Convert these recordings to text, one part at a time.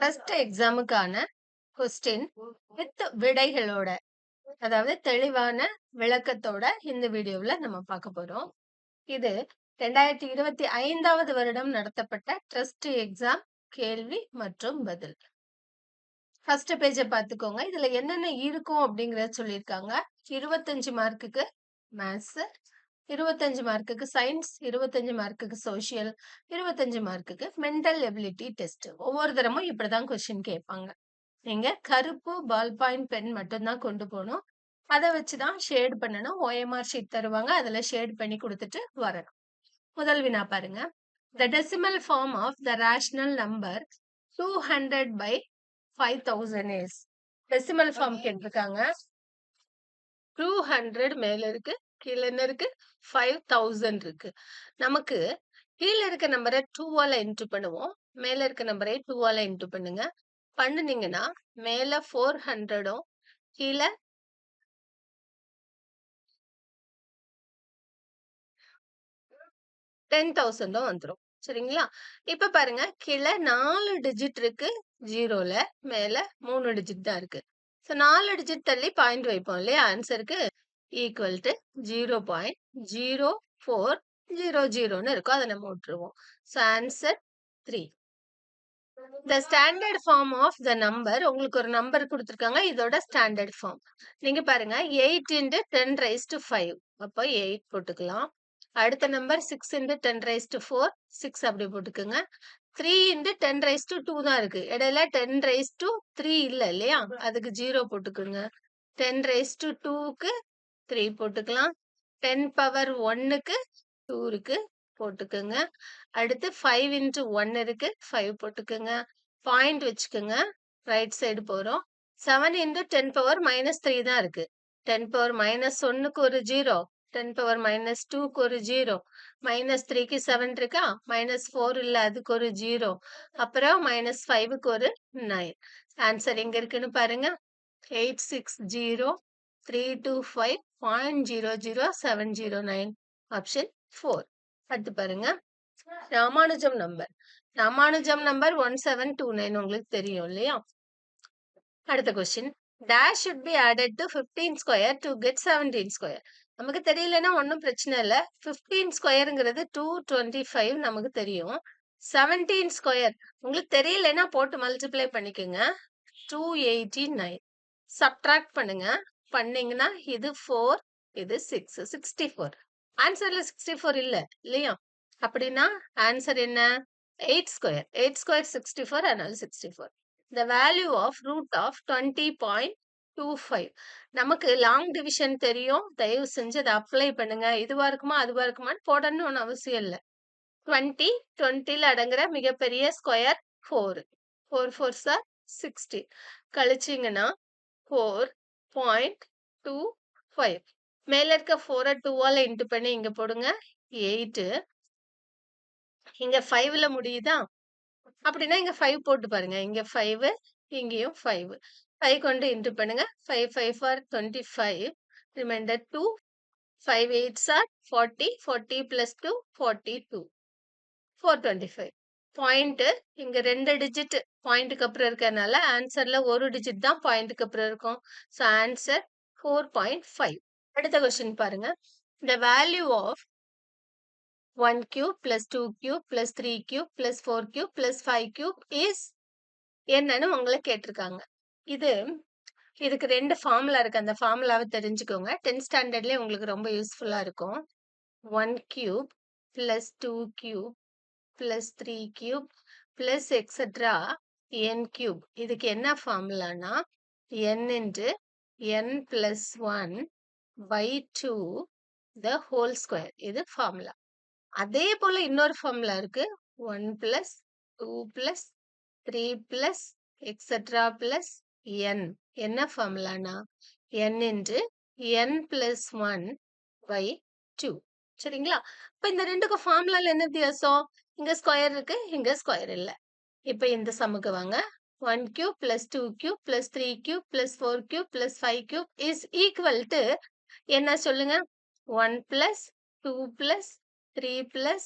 First எக்ஸாமுக்கான question with விடைகளோட, அதாவது தெளிவான விளக்கத்தோட இந்த வீடியோவில் நம்ம பார்க்க போறோம். இது 2025வது வருடம் நடத்தப்பட்ட ட்ரஸ்ட் எக்ஸாம் கேள்வி மற்றும் பதில். ஃபர்ஸ்ட் பேஜை பார்த்துக்கோங்க. இதுல என்னென்ன இருக்கும் அப்படிங்கறத சொல்லியிருக்காங்க. 25 மார்க்குக்கு மேத்ஸ், 25 மார்க்குக்கு சயின்ஸ், 25 மார்க்குக்கு சோசியல், 25 மார்க்குக்கு மென்டல் எபிலிட்டி டெஸ்ட். ஒவ்வொரு தரமும் இப்படிதான் கொஸ்டின் கேட்பாங்க. நீங்க கருப்பு பால் பாயிண்ட் பென் மட்டும்தான் கொண்டு போகணும். அதை வச்சுதான் ஷேட் பண்ணணும். OMR ஷீட் தருவாங்க, அதுல ஷேட் பண்ணி கொடுத்துட்டு வரணும். முதல் வினா பாருங்க. The decimal form of the rational number 200 by 5000 is. Decimal form கேட்டிருக்காங்க. 200 மேல இருக்கு, கீழே என்ன இருக்கு, 5000 இருக்கு. நமக்கு கீழே இருக்க நம்பரை 2ஆல இன்டு பண்ணுவோம், மேல இருக்க நம்பரை 2ஆல இன்டு பண்ணுங்க. பண்ணுனீங்கன்னா மேல 400ம் கீழே 10,000ம் வந்துரும். சரிங்களா? இப்ப பாருங்க, கீழே 4 டிஜிட் இருக்கு ஜீரோல, மேல 3 டிஜிட் தான் இருக்கு. சோ 4 டிஜிட் தள்ளி பாயிண்ட் வைப்போம் இல்லையா ஆன்சருக்கு, ஈக்குவல் டு 0.0400ன்னு இருக்கும். அதை நம்ம விட்டுருவோம். So answer 3. The standard form of the number, உங்களுக்கு ஒரு நம்பர் கொடுத்திருக்காங்க, இதோட ஸ்டாண்டர்ட் ஃபார்ம். நீங்க பாருங்க 8 into 10 raised to 5. அப்போ 8 போட்டுக்கலாம். அடுத்த நம்பர் 6 into 10 raised to 4, 6 அப்படி போட்டுக்கோங்க. 3 into 10 raised to 2 தான் இருக்கு. இடையில 10 raised to 3 இல்ல இல்லையா, அதுக்கு 0 போட்டுக்கோங்க. 10 raised to 2க்கு 3 போட்டுக்கலாம். 10 பவர் 1க்கு 2 இருக்கு, போட்டுக்கோங்க. அடுத்து 5 into 1 இருக்கு, 5 போட்டுக்கோங்க. பாயிண்ட் வச்சுக்கோங்க, ரைட் சைடு போறோம். 7 into 10 பவர் -3 தான் இருக்கு. 10 பவர் -1க்கு ஒரு 0, 10 பவர் -2க்கு ஒரு 0, -3க்கு 7 இருக்கா, -4 இல்ல அதுக்கு ஒரு 0, அப்புறம் -5க்கு ஒரு 9. ஆன்சர் எங்க இருக்குன்னு பாருங்க. 860325.00709. ஆப்ஷன் 4. அடுத்து பாருங்க, ராமானுஜம் நம்பர். ராமானுஜம் நம்பர் 1729 உங்களுக்கு தெரியும் இல்லையா? அடுத்த question. Dash should be added to 15 square to get 17 square. நமக்கு தெரியலன்னா ஒன்றும் பிரச்சனை இல்லை. 15 ஸ்கொயருங்கிறது 225 நமக்கு தெரியும். 17 ஸ்கொயர் உங்களுக்கு தெரியலன்னா போட்டு மல்டிப்ளை பண்ணிக்கோங்க. 289. சப்ட்ராக்ட் பண்ணுங்க. பண்ணீங்கன்னா இது 4, இது 6, 64. ஆன்சர்ல 64 இல்ல இல்லையா? அப்படின்னா ஆன்சர் என்ன? 8 ஸ்கொயர். 8 ஸ்கொயர் 64, அதனால 64. The value of root of 20.25. நமக்கு லாங் டிவிஷன் தெரியும். தயவு செஞ்சு அதை அப்ளை பண்ணுங்க. இதுவா இருக்குமா அதுவா இருக்குமான்னு போடணும்னு ஒன்றும் அவசியம் இல்லை. 20, 20ல அடங்குற மிகப்பெரிய ஸ்கொயர் 4. 4 4s are 60. கழிச்சிங்கன்னா 4.25. மேல இருக்க 4 2ஆல இன்டு பண்ணி இங்க போடுங்க. 8. இங்க 5ல முடியுதா? அப்படின்னா இங்க 5 போட்டு பாருங்க. இங்க 5, இங்கேயும் 5. 5 கொண்டு இன்டு பண்ணுங்க. 5 5 for 25. Reminder 2. 5 8s are 40. 40 plus 2 42. 425. Point இங்க 2 டிஜிட் பாயிண்ட்க்கு அப்புறம் இருக்கறனால ஆன்சர்ல ஒரு டிஜிட் தான் பாயிண்ட்க்கு அப்புறம் இருக்கும். So answer 4.5. அடுத்த क्वेश्चन பாருங்க. The value of 1 cube plus 2 cube plus 3 cube plus 4 cube plus 5 cube is என்னன்னு உங்களை கேட்டிருக்காங்க. இதுக்கு 2 ஃபார்முலா இருக்கு. அந்த ஃபார்முலாவை தெரிஞ்சுக்கோங்க. 10th ஸ்டாண்டர்ட்லயே உங்களுக்கு ரொம்ப யூஸ்ஃபுல்லா இருக்கும். 1 cube plus 2 cube plus 3 cube plus etc. n cube. இதுக்கு என்ன ஃபார்முலானா n into n plus 1 by 2 the whole square. இது ஃபார்முலா. அதே போல இன்னொரு ஃபார்முலா இருக்கு. 1 plus 2 plus 3 plus etc. plus n. என்ன ஃபார்முலானா n into n plus 1 by 2. சரிங்களா? இப்ப இந்த ரெண்டுக்கும் ஃபார்முலால என்ன வித்தியாசம்? இங்க ஸ்கொயர் இருக்கு, இங்க ஸ்கொயர் இல்ல. இப்ப இந்த சம்முக்கு வாங்க. 1 cube plus 2 cube plus 3 cube plus 4 cube plus 5 cube is equal to என்ன சொல்லுங்க? 1 plus 2 plus 3 plus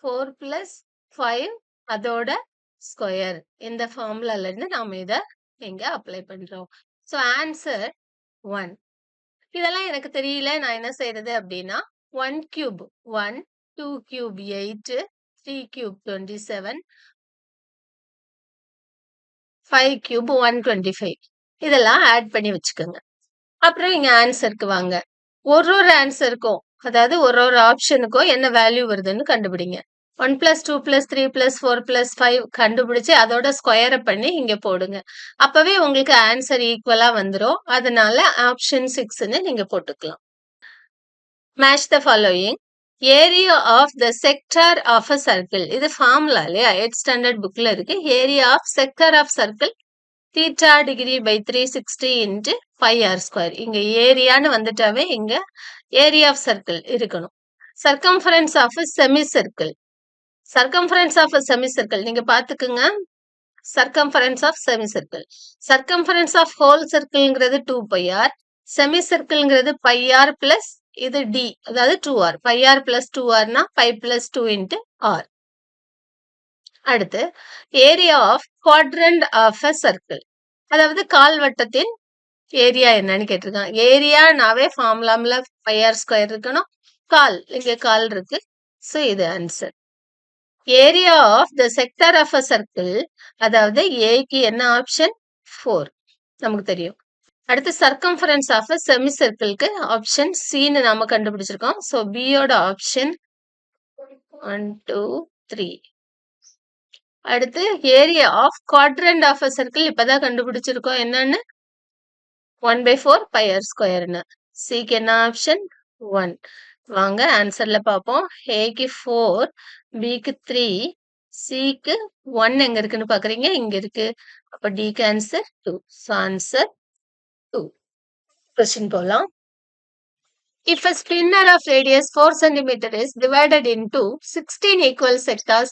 4 plus 5 அதோட ஸ்கொயர். இந்த ஃபார்முலால இருந்து நாம இத இங்க அப்ளை பண்றோம். So answer 1. இதெல்லாம் எனக்கு தெரியல. நான் என்ன செய்றது அப்டின்னா 1 கியூப் 1, 2 கியூப் 8, 3 கியூப் 27, 5 கியூப் 125 இதெல்லாம் ஆட் பண்ணி வச்சுக்கோங்க. அப்புறம் இங்க ஆன்சருக்கு வாங்க. ஒரு ஆன்சருக்கும் அதாவது ஒரு ஆப்ஷனுக்கும் என்ன வேல்யூ வருதுன்னு கண்டுபிடிங்க. 1 + 2 + 3 + 4 + 5 கண்டுபிடிச்சு அதோட ஸ்கொயர பண்ணி இங்க போடுங்க. அப்பவே உங்களுக்கு ஆன்சர் ஈக்குவலா வந்துரும். அதனால ஆப்ஷன் 6ன்னு நீங்க போட்டுக்கலாம். Match the following. Area of the sector of a circle. இது ஃபார்முலா இல்லையா? 8th ஸ்டாண்டர்ட் புக்ல இருக்கு. Area of sector of circle theta degree by 360 into pi r square. இங்க ஏரியான்னு வந்துட்டாவே இங்க ஏரியா ஆஃப் சர்க்கிள் இருக்கணும். Circumference of semicircle. Circumference of semicircle நீங்க பாத்துக்குங்க. Circumference of semicircle. Circumference of whole சர்க்கிள்ங்கிறது 2 pi r. செமிசர்க்கிள்ங்கிறது pi r plus இது d அதாவது 2r. pi r plus 2rனா pi plus 2 into r. அடுத்து area of quadrant of a circle. அதாவது கால்வட்டத்தின் ஏரியா என்னன்னு கேட்டிருக்காங்க. ஏரியானாவே ஃபார்முலாம்ல pi r ஸ்கொயர் இருக்கணும். கால் இங்க கால் இருக்கு. சோ இது answer. Area of the sector of a circle அதாவது ஏக்கு என்ன ஆப்ஷன் 4 நமக்கு தெரியும். அடுத்து சர்க்கம்ஃபரன்ஸ் ஆஃப் அ செமி சர்க்கிள்க்கு ஆப்ஷன் சின்னு நாம கண்டுபிடிச்சிருக்கோம். சோ பி யோட ஆப்ஷன் 1 2 3. அடுத்து area of quadrant of a circle இப்பதான் கண்டுபிடிச்சிருக்கோம். என்னன்னு 1/4 pi r ஸ்கொயர்னு. சிக்கு என்ன ஆப்ஷன் 1. வாங்க ஆன்சர்ல பாப்போம். ஏக்கு 4, பிக்கு 3, சிக்கு 1 எங்க இருக்குன்னு பாக்குறீங்க? இங்க இருக்கு. அப்ப டிக்கு ஆன்சர் 2. So answer 2. கொஸ்டின் போலாம். If a spinner of radius 4 cm is divided into 16 equal sectors,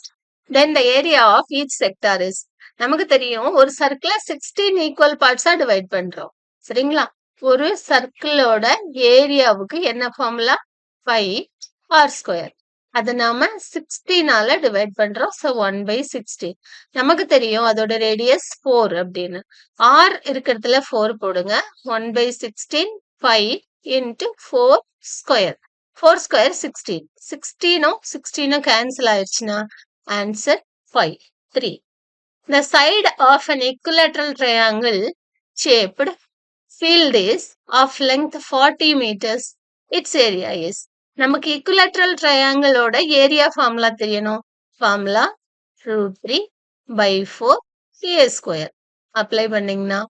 then the area of each sector is. நமக்கு தெரியும் ஒரு சர்க்கிள 16 ஈக்குவல் பார்ட்ஸா டிவைட் பண்றோம். சரிங்களா? ஒரு சர்க்கிளோட ஏரியாவுக்கு என்ன ஃபார்முலா? pi r square. அத நாம 16ஆல டிவைட் பண்றோம். சோ 1/16. நமக்கு தெரியும் அதோட ரேடியஸ் 4 அப்படின்னு. r இருக்கிறதுல 4 போடுங்க. 1/16 pi into 4 square. 4 square 16. 16ம் cancel ஆயிடுச்சுன்னா answer 5. 3. The side of an equilateral triangle shaped field is of length 40 meters. Its area is. நமக்கு equilateral triangle ஓட ஏரியா ஃபார்முலா தெரியணும். Formula √3/4 a square. அப்ளை பண்ணீங்கன்னா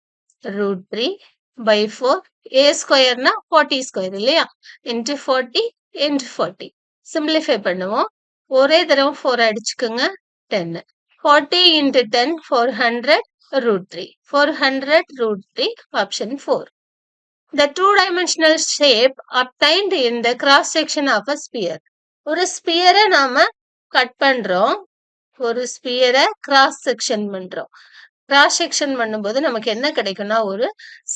√3/4 a ஸ்கொயர்னா 40 square இல்லையா? into 40 into 40. Simplify பண்ணுவோம். ஒரே தடவை 4 அடிச்சுக்குங்க 10. 40 into 10 400 √3. 400 √3 option 4. The two-dimensional shape obtained in the cross section of a sphere. ஒரு ஸ்பியரை நாம கட் பண்றோம். ஒரு ஸ்பியரை கிராஸ் செக்ஷன் பண்றோம். கிராஸ் செக்ஷன் பண்ணும்போது நமக்கு என்ன கிடைக்கும்னா ஒரு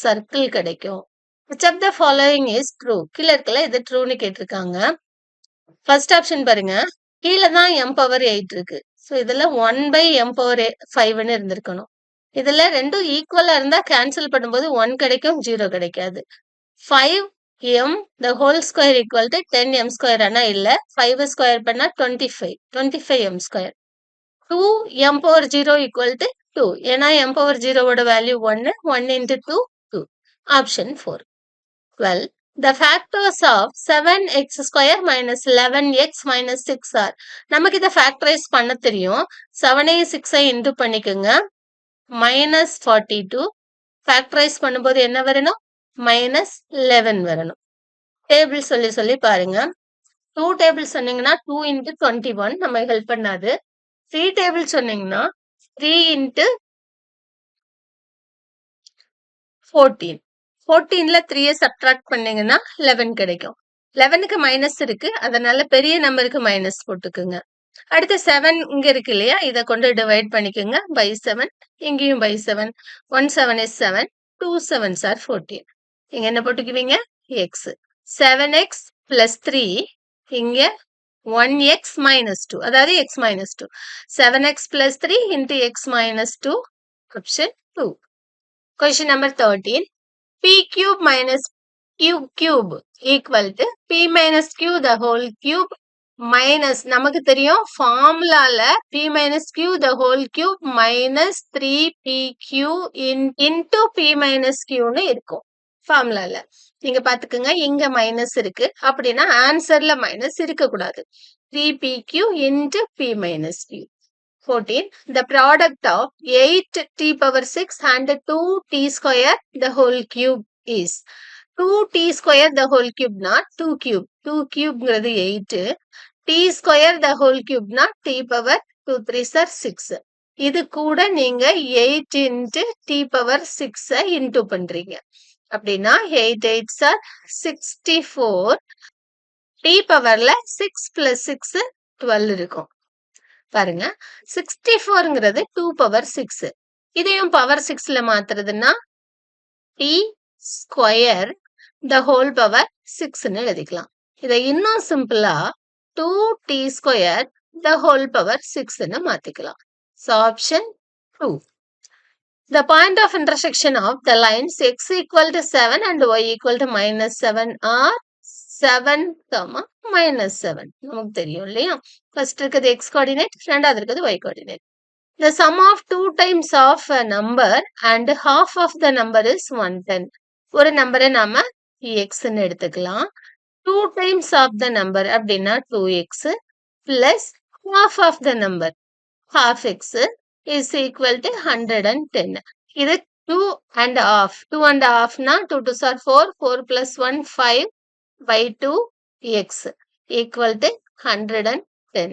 சர்க்கிள் கிடைக்கும். Which of the following is true? கீழ இருக்கல இது ட்ரூன்னு கேட்டிருக்காங்க. ஃபர்ஸ்ட் ஆப்ஷன் பாருங்க. கீழ தான் m பவர் 8 இருக்கு. சோ இதுல 1/m பவர் 5ன்னு இருந்திருக்கணும். இதுல ரெண்டும் ஈக்குவலா இருந்தா கேன்சல் பண்ணும்போது 1 கிடைக்கும் 0 கிடைக்காது. 5m the whole square equal to 10m square ஆனா இல்ல 5 ஸ்கொயர் பண்ணா 25m square. 2m power 0 equal to 2 ஏன்னா m power 0 ஓட value 1 1 into 2 2. Option 4. 12. The factors of 7x square minus 11x minus 6 are. நமக்கு இதை ஃபேக்டரைஸ் பண்ண தெரியும். 7ஐ 6ஐ இன்டு பண்ணிக்கோங்க. minus 42. ஃபேக்டரைஸ் பண்ணும்போது என்ன வரணும்? minus 11 வரணும். டேபிள் சொல்லி பாருங்க. 2 டேபிள் சொன்னீங்கன்னா 2 into 21 நம்ம ஹெல்ப் பண்ணாது. 3 டேபிள் சொன்னீங்கன்னா 3 into 14. 14ல 3ய சப்ட்ராக்ட் பண்ணீங்கன்னா 11 கிடைக்கும். 11க்கு மைனஸ் இருக்கு. அதனால பெரிய நம்பருக்கு மைனஸ் போட்டுக்குங்க. அடுத்து 7 இங்க இருக்கு இல்லையா? இத கொண்டு டிவைட் பண்ணிக்கோங்க. by 7. இங்கேயும் by 7. 1 7 is 7. 2 7s are 14. இங்க என்ன போட்டுக்குவீங்க? x. 7x plus 3 இங்க 1x minus 2 அதாவது x minus 2 7x plus 3 into x minus 2 option 2. Question number 13 p cube minus q cube equal to p minus q the whole cube minus நமக்கு தெரியும் ஃபார்முலால p minus q the whole cube minus 3pq into p minus q ன்னு இருக்கும் ஃபார்முலால. நீங்க பாத்துக்கோங்க இங்க minus இருக்கு அப்படின்னா ஆன்சர்ல minus இருக்க கூடாது. 3pq into p minus q. 14 the product of 8t power 6 and 2t square the whole cube is 2t square the whole cube not 2 cube 2 cube ங்கிறது 8 t square the whole cube not t power 2 3s are 6 இது கூட நீங்க 8 into t power 6 into பண்றீங்க அப்படின்னா 8 8s are 64 t பவர்ல 6 plus 6 12 இருக்கும் பாருங்க 64ங்கிறது 2 power 6 இதையும் power 6ல மாத்துறதுன்னா t square the whole power 6ன்னு எழுதிக்கலாம். இதை இன்னும் சிம்பிளா 2t square the whole power 6ன்னு மாத்திக்கலாம். So option 2. The point of intersection of the lines x equal to 7 and y equal to minus 7 are 7, minus 7. நமக்கு தெரியும் இல்லையா? First இருக்குது x coordinate, ரெண்டாவது இருக்குது y coordinate. The sum of 2 times of a number and half of the number is 110. ஒரு நம்பரை நாம x ன்னு எடுத்துக்கலாம். 2 times of the number அப்படின்னா 2x plus half of the number half x is equal to 110. இது 2 and half. 2 and half na 2 2s are 4. 4 plus 1 5 by 2 x equal to 110.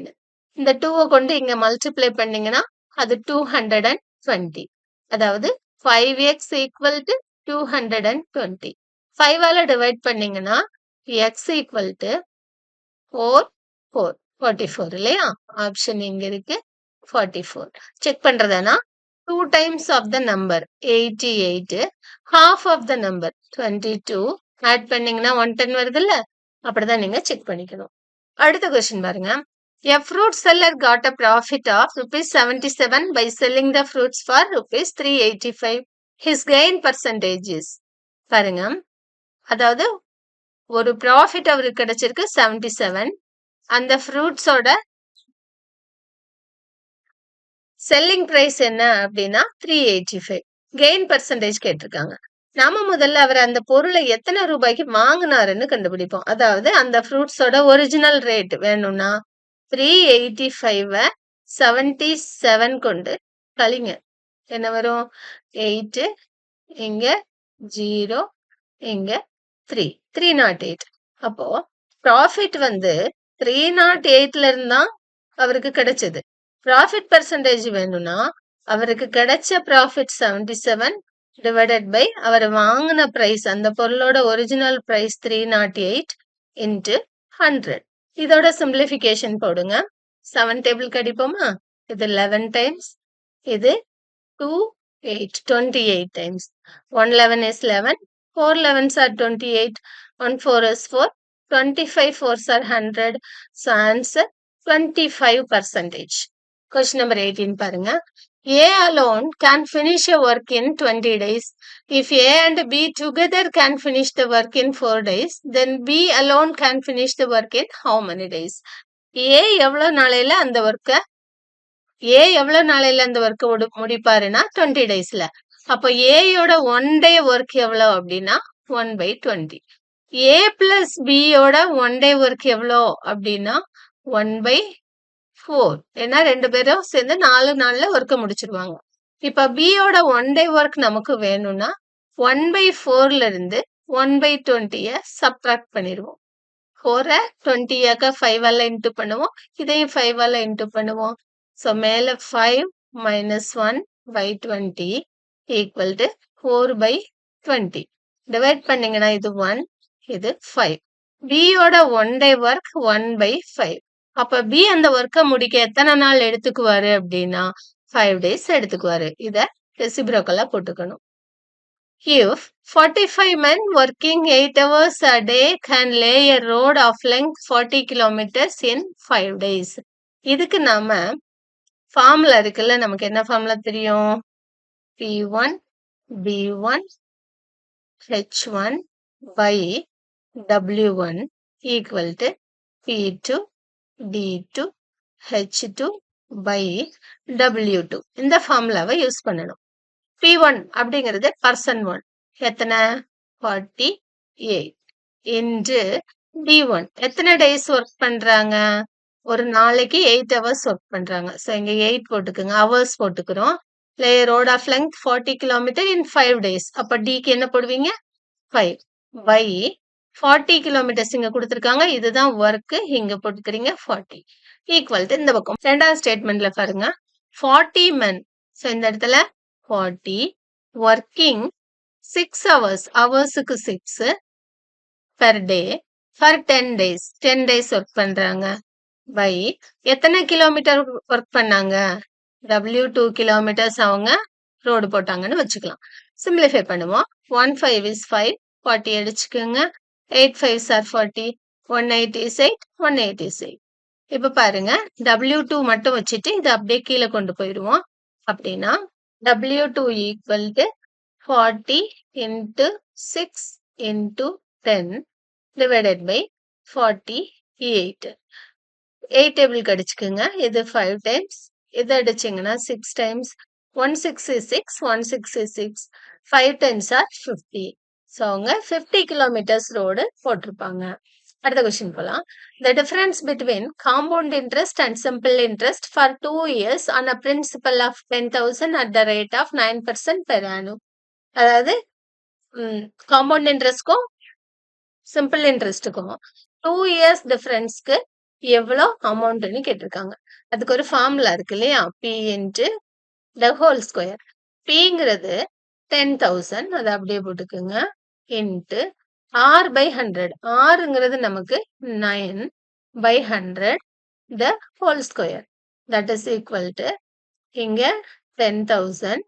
இந்த 2 கொண்டு இங்க மல்டிப்ளை பண்ணீங்கன்னா அது 220. அதாவது 5x equal to 220. 5 ஆல divide பண்ணீங்கன்னா x equal to 44 இல்லையா? ஆப்ஷன் இங்க இருக்கு 44. செக் பண்றதுனா 2 times of the number 88 half of the number 22 add பண்ணீங்கன்னா 110 வருதுல்ல அப்படிதான் நீங்க செக் பண்ணிக்கணும். அடுத்த क्वेश्चन பாருங்க. A fruit seller got a profit of ₹77 by selling the fruits for ₹385. His gain percentage is பாருங்க. அதாவது ஒரு ப்ராஃபிட் அவருக்கு கிடைச்சிருக்கு 77. அந்த ஃப்ரூட்ஸோட செல்லிங் பிரைஸ் என்ன அப்படின்னா 385. கெயின் பர்சன்டேஜ் கேட்டிருக்காங்க. நாம முதல்ல அவர் அந்த பொருளை எத்தனை ரூபாய்க்கு வாங்கினாருன்னு கண்டுபிடிப்போம். அதாவது அந்த ஃப்ரூட்ஸோட ஒரிஜினல் ரேட் வேணும்னா 385 77 கொண்டு கழிங்க. என்ன வரும்? 8 இங்க 0 இங்க 3 308. அப்போ ப்ராஃபிட் வந்து 308ல இருந்தா அவருக்கு கிடைச்சது. ப்ராஃபிட் பர்சன்டேஜ் வேணும்னா அவருக்கு கிடைச்ச ப்ராஃபிட் 77 டிவைடட் பை அவர் வாங்கின பிரைஸ் அந்த பொருளோட ஒரிஜினல் பிரைஸ் 308 இன்டு 100. இதோட சிம்பிளிஃபிகேஷன் போடுங்க. 7 டேபிள் கடிப்போமா? இது 11 டைம்ஸ், இது 2 8 28 times. 1 11 is 11, 4 11s are 28, 1 4 is 4, 25 4s are 100. So answer 25%. Question number 18 பாருங்க. A alone can finish a work in 20 days. If A and B together can finish the work in 4 days, then B alone can finish the work in how many days? A எவ்வளவு நாளையில அந்த ஒர்க்கை முடிப்பாருன்னா 20 daysல. அப்போ ஏயோட 1 day work எவ்வளோ அப்படின்னா 1/20. A plus B யோட 1 day work எவ்வளோ அப்படின்னா 1/4. ஏன்னா ரெண்டு பேரும் சேர்ந்து 4 நாள்ல ஒர்க்கை முடிச்சிருவாங்க. இப்ப B யோட 1 day ஒர்க் நமக்கு வேணும்னா 1/4ல இருந்து 1/20 சப்ட்ராக்ட் பண்ணிடுவோம். 4 20 5ஆல இன்ட்டு பண்ணுவோம், இதையும் 5ஆல இன்ட்டு பண்ணுவோம். ஸோ மேல 5 minus 1/20 ஈக்குவல் டு 4/20. டிவைட் பண்ணீங்கன்னா இது 1, இது 5. B யோட 1 day ஒர்க் 1/5. அப்ப B அந்த ஒர்க்கை முடிக்க எத்தனை நாள் எடுத்துக்குவாரு அப்படின்னா 5 days எடுத்துக்குவாரு. இத ரெசிப்ரோக்கலா போட்டுக்கணும். If 45 men working 8 hours a day can lay a road of length 40 kilometers in 5 days. இதுக்கு நாம ஃபார்முலா இருக்குல்ல, நமக்கு என்ன ஃபார்முலா தெரியும்? P1 B1 H1 by W1 equal to P2 D2 H2 by W2. இந்த ஃபார்முலாவை யூஸ் பண்ணணும். P1 அப்படிங்கிறது பர்சன் 1 எத்தனை 48 இன்று D1 எத்தனை டேஸ் ஒர்க் பண்றாங்க? ஒரு நாளைக்கு 8 ஹவர்ஸ் ஒர்க் பண்றாங்க. ஸோ இங்க 8 போட்டுக்குங்க, ஹவர்ஸ் போட்டுக்கிறோம். Lay road of length 40 kilometre in 5 days. அப்ப டிக்கு என்ன போடுவீங்க? 5 பை 40 கிலோமீட்டர்ஸ் இங்க கொடுத்துருக்காங்க. இதுதான் ஒர்க், இங்க போட்டுக்கிறீங்க 40 ஈக்குவல் டு இந்த பக்கம். ரெண்டாவது ஸ்டேட்மெண்ட்ல பாருங்க 40 men. ஸோ இந்த இடத்துல 40 working 6 hours, ஹவர்ஸுக்கு 6 per day for 10 days, 10 days work பண்றாங்க பை எத்தனை கிலோமீட்டர் ஒர்க் பண்ணாங்க? W2 கிலோமீட்டர்ஸ் அவங்க ரோடு போட்டாங்கன்னு வச்சுக்கலாம். சிம்பிளிஃபை பண்ணுவோம். 1 5 is 5, 40 அடிச்சுக்கோங்க. 8 5s are 40, 1 8 is 8, 1 8 is 8. இப்ப பாருங்க W2 மட்டும் வச்சுட்டு இதை அப்படியே கீழே கொண்டு போயிடுவோம். அப்படின்னா W2 equal to 40 into 6 into 10 divided by 48. 8 table அடிச்சுக்குங்க. இது 5 times. இது அடிச்சிங்கன்னா 6 times. 1 6 is 6, 1 6 is 6. 5 times are 50. So அவங்க 50 கிலோமீட்டர்ஸ் ரோடு போட்டிருப்பாங்க. அடுத்த கொஸ்டின் போலாம். The difference between compound interest and simple interest for 2 years on a principal of 10,000 at the rate of 9% per annum. அதாவது compound இன்ட்ரெஸ்ட்க்கும் simple இன்ட்ரெஸ்ட்டுக்கும் 2 years டிஃபரன்ஸ்க்கு எவ்வளோ அமௌண்ட்னு கேட்டிருக்காங்க. அதுக்கு ஒரு ஃபார்முலா இருக்கு இல்லையா? P into the whole square. Pங்கிறது 10,000, அதை அப்படியே போட்டுக்குங்க, இன்ட்டு R by 100. Rங்கிறது நமக்கு 9 by 100 the whole square. That is equal to இங்க 10,000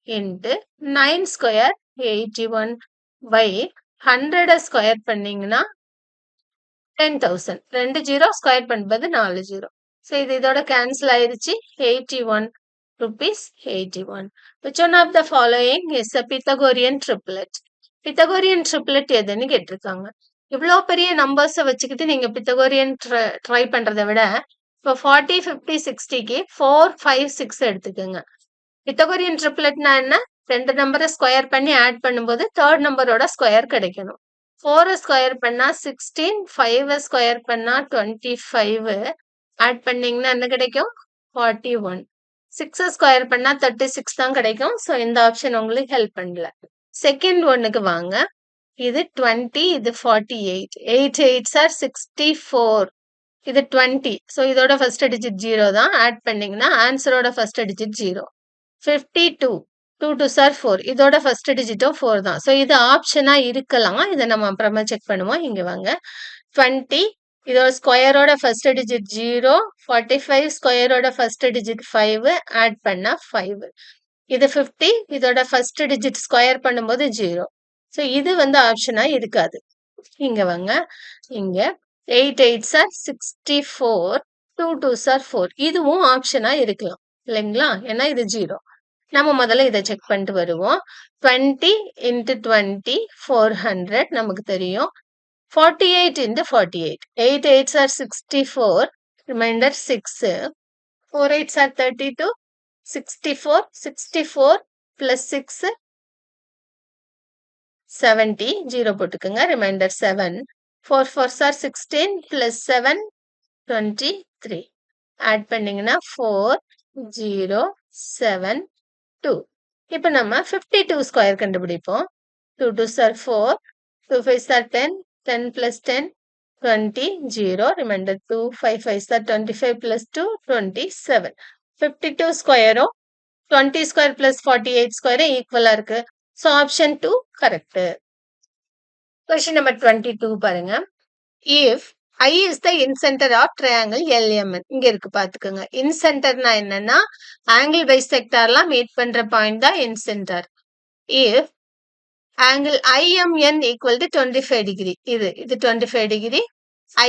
இன்ட்டு 9 ஸ்கொயர் 81 by 100 ஸ்கொயர் பண்ணீங்கன்னா 10,000. 2 ஜீரோ ஸ்கொயர் பண்ணும்போது 4 ஜீரோ. ஸோ இது இதோட கேன்சல் ஆயிருச்சு. 81 rupees 81. Which one of the following is a Pythagorean triplet? Pythagorean triplet எதுன்னு கேட்டிருக்காங்க. இவ்வளோ பெரிய நம்பர்ஸை வச்சுக்கிட்டு நீங்க பித்தகோரியன் ட்ரை பண்றதை விட இப்போ 40 50 60க்கு 4 5 6 எடுத்துக்கோங்க. பித்தகோரியன் ட்ரிப்ளெட்னா என்ன? 2 நம்பரை ஸ்கொயர் பண்ணி ஆட் பண்ணும்போது தேர்ட் நம்பரோட ஸ்கொயர் கிடைக்கணும். 4 ஸ்கொயர் பண்ணா 16, 5 ஸ்கொயர் பண்ணா 25, ஆட் பண்ணீங்கன்னா என்ன கிடைக்கும்? 41. 6 ஸ்கொயர் பண்ணா 36 தான் கிடைக்கும். ஸோ இந்த ஆப்ஷன் உங்களுக்கு ஹெல்ப் பண்ணல. செகண்ட் ஒன்னுக்கு வாங்க. இது 20, இது 48. 8 8s are 64. இது 20. ஸோ இதோட ஃபர்ஸ்ட் டிஜிட் 0 தான். ஆட் பண்ணீங்கன்னா ஆன்சரோட ஃபர்ஸ்ட் டிஜிட் 0. 52. 2 2s are 4. இதோட ஃபர்ஸ்ட் டிஜிட்டும் 4 தான். ஸோ இது ஆப்ஷனா இருக்கலாம். இதை நம்ம அப்புறமா செக் பண்ணுவோம். இங்க வாங்க. 20 இதோட ஸ்கொயரோட ஃபர்ஸ்ட் டிஜிட் 0. 45 ஸ்கொயரோட ஃபர்ஸ்ட் டிஜிட் 5. ஆட் பண்ணா 5. இது 50 இதோட ஃபர்ஸ்ட் டிஜிட் ஸ்கொயர் பண்ணும்போது 0. ஸோ இது ஆப்ஷனா இருக்காது. இங்க வாங்க. இங்க 8 8s are 64. 2 2s are 4. இதுவும் ஆப்ஷனா இருக்கலாம் இல்லைங்களா? ஏன்னா இது 0. நம்ம முதல்ல இதை செக் பண்ணிட்டு வருவோம். 20 into 20 400 நமக்கு தெரியும். 48 into 48. 8 8s are 64. Remainder 6. 4 8s are 32. 64. 64 plus 6 70. 0 போட்டுக்குங்க. Reminder 7. 4 4s are 16 plus 7 23. Add பண்ணீங்கன்னா 4 0 7 2. இப்போ நம்ம 52 ஸ்கொயர் கண்டுபிடிப்போம். 2 2s are 4. 2 5s are 10. 10 plus 10 20. 0. Remainder 2. 5 5s are 25 plus 2 27. 52 ஸ்கொயரும் 20 ஸ்கொயர் plus 48 ஸ்கொயரும் ஈக்குவலா இருக்கு. So option 2 correct. Question number 22 பாருங்க. If I is the incenter of triangle LMN. இங்க இருக்கு பாத்துக்கோங்க. இன்சென்டர்னா என்னன்னா ஆங்கிள் பைசெக்டார்லாம் மீட் பண்ற பாயிண்ட் தான் incentre. If angle IMN equal to 25 degree. இது 25 டிகிரி.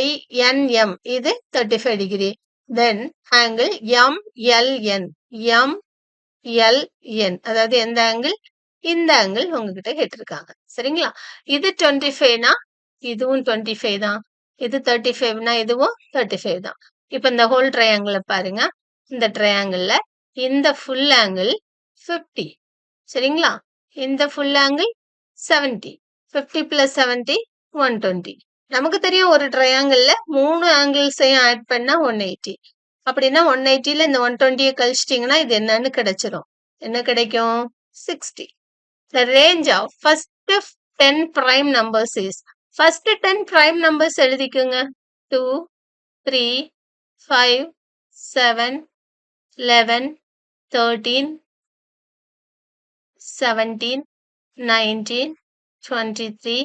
INM இது 35 டிகிரி. தென் ஆங்கிள் MLN. MLN அதாவது எந்த ஆங்கிள்? இந்த ஆங்கிள் உங்ககிட்ட கேட்டிருக்காங்க. சரிங்களா? இது 25னா இதுவும் 25 தான். இது 35னா இதுவும் 35 தான். இப்ப இந்த ஹோல் ட்ரையாங்கிள பாருங்க. இந்த ட்ரையாங்கிள்ல இந்த ஃபுல் ஆங்கிள் 50. சரிங்களா? இந்த ஃபுல் ஆங்கிள் 70. 50 பிளஸ் 70 120. நமக்கு தெரியும் ஒரு ட்ரையாங்கிள்ல 3 ஆங்கிள்ஸையும் ஆட் பண்ணா 180. அப்படின்னா 180ல இந்த 120 கழிச்சிட்டீங்கன்னா இது என்னன்னு கிடைச்சிரும். என்ன கிடைக்கும்? 60. The range of first 10 prime numbers is first 10 prime numbers எழுதிக்குங்க. 2, 3, 5, 7, 11, 13, 17, 19, 23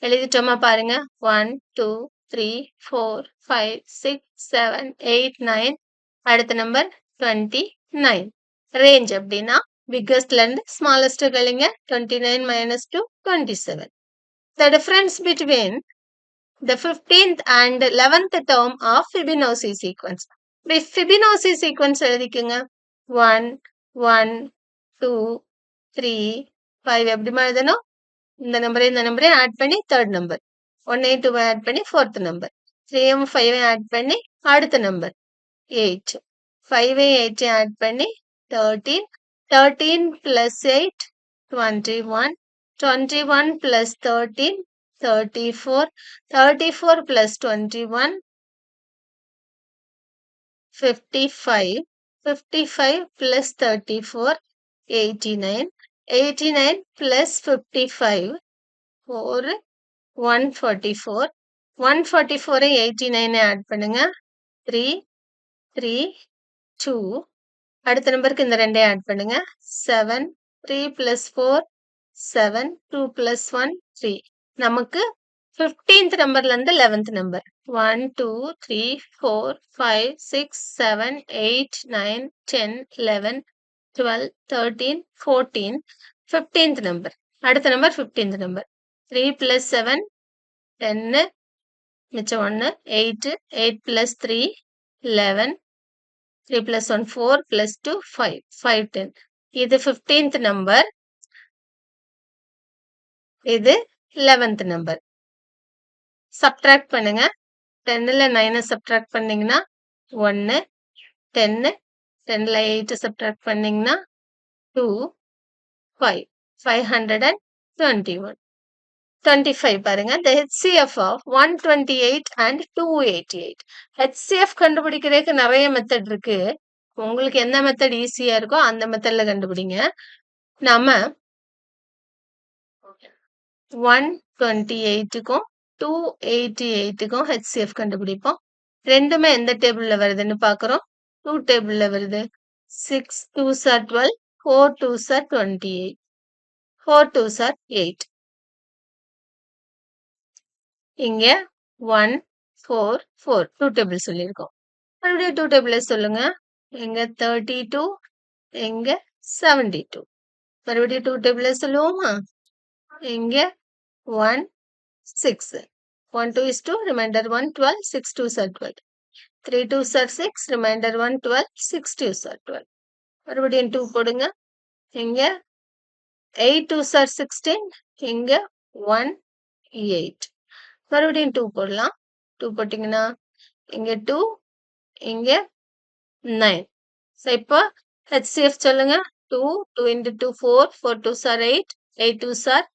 எழுதிட்டோமா பாருங்க. 1, 2, 3, 4, 5, 6, 7, 8, 9 அடுத்த நம்பர் 29. ரேஞ்ச் அப்படின்னா பிக்கஸ்ட்ல இருந்து smallest கழிங்க. 29 minus 2 27. The difference between the 15th and 11th term of Fibonacci sequence. Fibonacci sequence எழுதிக்குங்க. 1, 1, 2, 3, 5 எப்படிமா எழுதணும்? இந்த நம்பரையும் ஆட் பண்ணி தேர்ட் நம்பர். 182 ஆட் பண்ணி ஃபோர்த் நம்பர். 3 5 ஆட் பண்ணி அடுத்த நம்பர் 8. 5 8 ஆட் பண்ணி 13. 13 plus 8 21. 21 plus 13 34. 34 plus 21 55. 55 plus 34 89. 89 plus 55 4 144. 144 89 add பண்ணுங்க. 3 3 2. அடுத்த நம்பருக்கு இந்த ரெண்டையும் ஆட் பண்ணுங்க. 7 3 plus 4 7 2 plus 1 3. நமக்கு 15th நம்பர்ல இருந்து 11th நம்பர் 1 2 3 4 5 6 7 8 9 10 11 12 13 14 15th நம்பர். அடுத்த நம்பர் 15th நம்பர் 3 plus 7 10 மிச்சம் 1 8 8 plus 3 11 3 plus 1 4 plus 2 5 5 10. இது 15th நம்பர். இது 11th நம்பர். சப்ட்ராக்ட் பண்ணுங்க. 10ல 9 சப்ட்ராக்ட் பண்ணீங்கன்னா 1 10 10ல 8 சப்ட்ராக்ட் பண்ணீங்கன்னா 2 5 521 25 பாருங்க. The HCF of 128 and 288. HCF கண்டுபிடிக்கிறதுக்கு நிறைய மெத்தட் இருக்கு. உங்களுக்கு எந்த மெத்தட் ஈஸியா இருக்கோ அந்த மெத்தட்ல கண்டுபிடிங்க. நாம 128க்கும் 288க்கும் HCF கண்டுபிடிப்போம். ரெண்டுமே எந்த டேபிள்ல வருதுன்னு பாக்குறோம். 2 டேபிள்ல வருது. 6 2s are 12, 4 2s are 28, 4 2s are 8. இங்க 1 4 4 2 டேபிள் சொல்லியிருக்கோம். மறுபடியும் 2 டேபிள சொல்லுங்க. இங்க 32, இங்க 72. மறுபடியும் 2 டேபிள சொல்லுவோமா? இங்க 1 6. 1 2 is 2, remainder 1 12, 6 2s are 12. 3 2s are 6, remainder 1 12, 6 2s are 12. மறுபடியும் 2 போடுங்க. இங்க 8 2s are 16, இங்க 1 8. மறுபடியும் 2 போடலாம். 2 போட்டீங்கன்னா இங்க 2 இங்க 9. சோ இப்போ HCF சொல்லுங்க. 2 2 into 2 4 4 2s are 8, 8 2s are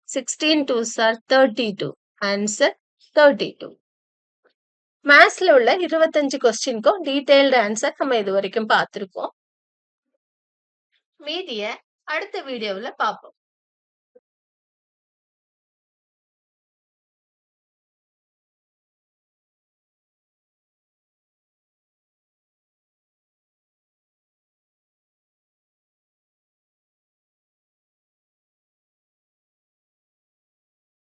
16, 2s are 32. Answer 32. மேத்ஸ்ல உள்ள 25 கொஸ்டினுக்கும் டீடைல்டு ஆன்சர் நம்ம இது வரைக்கும் பார்த்திருக்கோம். மீதிய அடுத்த வீடியோவுல பார்ப்போம்.